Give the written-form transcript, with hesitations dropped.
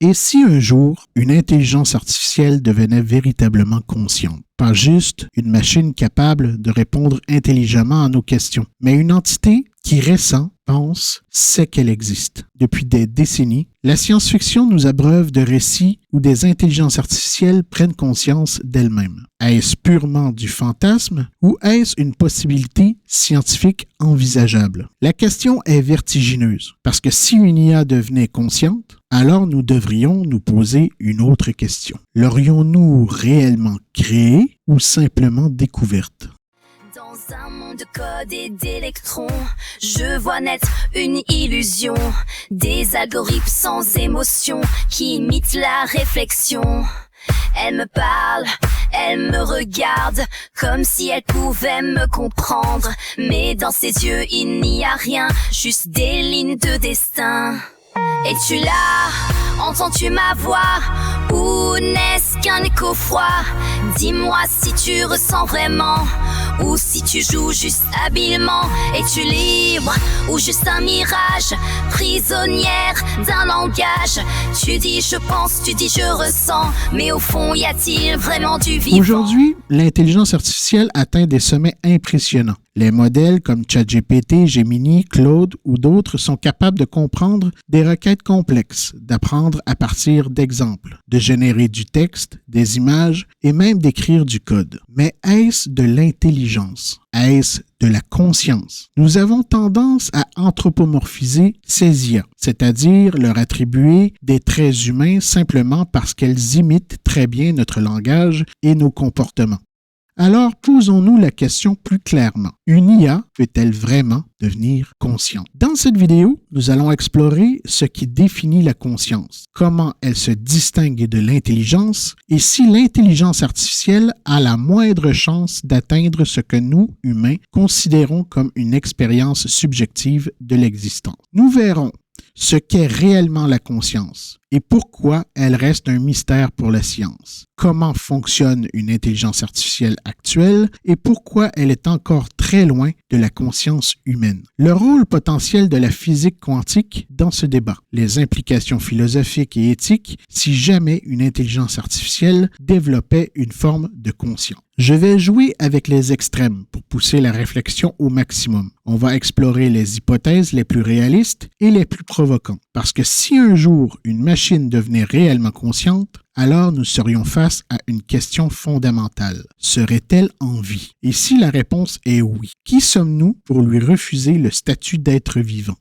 Et si un jour, une intelligence artificielle devenait véritablement consciente? Pas juste une machine capable de répondre intelligemment à nos questions, mais une entité qui ressent, pense, sait qu'elle existe. Depuis des décennies, la science-fiction nous abreuve de récits où des intelligences artificielles prennent conscience d'elles-mêmes. Est-ce purement du fantasme ou est-ce une possibilité scientifique envisageable? La question est vertigineuse, parce que si une IA devenait consciente, alors nous devrions nous poser une autre question. L'aurions-nous réellement créée ou simplement découverte? Dans un monde de code et d'électrons, je vois naître une illusion, des algorithmes sans émotion qui imitent la réflexion. Elle me parle, elle me regarde, comme si elle pouvait me comprendre. Mais dans ses yeux il n'y a rien, juste des lignes de destin. Es-tu là? Entends-tu ma voix? Ou n'est-ce qu'un écho froid? Dis-moi si tu ressens vraiment, ou si tu joues juste habilement. Es-tu libre ou juste un mirage? Prisonnière d'un langage. Tu dis je pense, tu dis je ressens, mais au fond y a-t-il vraiment du vivant? Aujourd'hui, l'intelligence artificielle atteint des sommets impressionnants. Les modèles comme ChatGPT, Gemini, Claude ou d'autres sont capables de comprendre des requêtes complexes, d'apprendre à partir d'exemples, de générer du texte, des images et même d'écrire du code. Mais est-ce de l'intelligence? Est-ce de la conscience? Nous avons tendance à anthropomorphiser ces IA, c'est-à-dire leur attribuer des traits humains simplement parce qu'elles imitent très bien notre langage et nos comportements. Alors, posons-nous la question plus clairement. Une IA peut-elle vraiment devenir consciente? Dans cette vidéo, nous allons explorer ce qui définit la conscience, comment elle se distingue de l'intelligence et si l'intelligence artificielle a la moindre chance d'atteindre ce que nous, humains, considérons comme une expérience subjective de l'existence. Nous verrons ce qu'est réellement la conscience et pourquoi elle reste un mystère pour la science. Comment fonctionne une intelligence artificielle actuelle et pourquoi elle est encore très loin de la conscience humaine. Le rôle potentiel de la physique quantique dans ce débat. Les implications philosophiques et éthiques si jamais une intelligence artificielle développait une forme de conscience. Je vais jouer avec les extrêmes pour pousser la réflexion au maximum. On va explorer les hypothèses les plus réalistes et les plus provocantes. Parce que si un jour une machine devenait réellement consciente, alors nous serions face à une question fondamentale. Serait-elle en vie? Et si la réponse est oui, qui sommes-nous pour lui refuser le statut d'être vivant?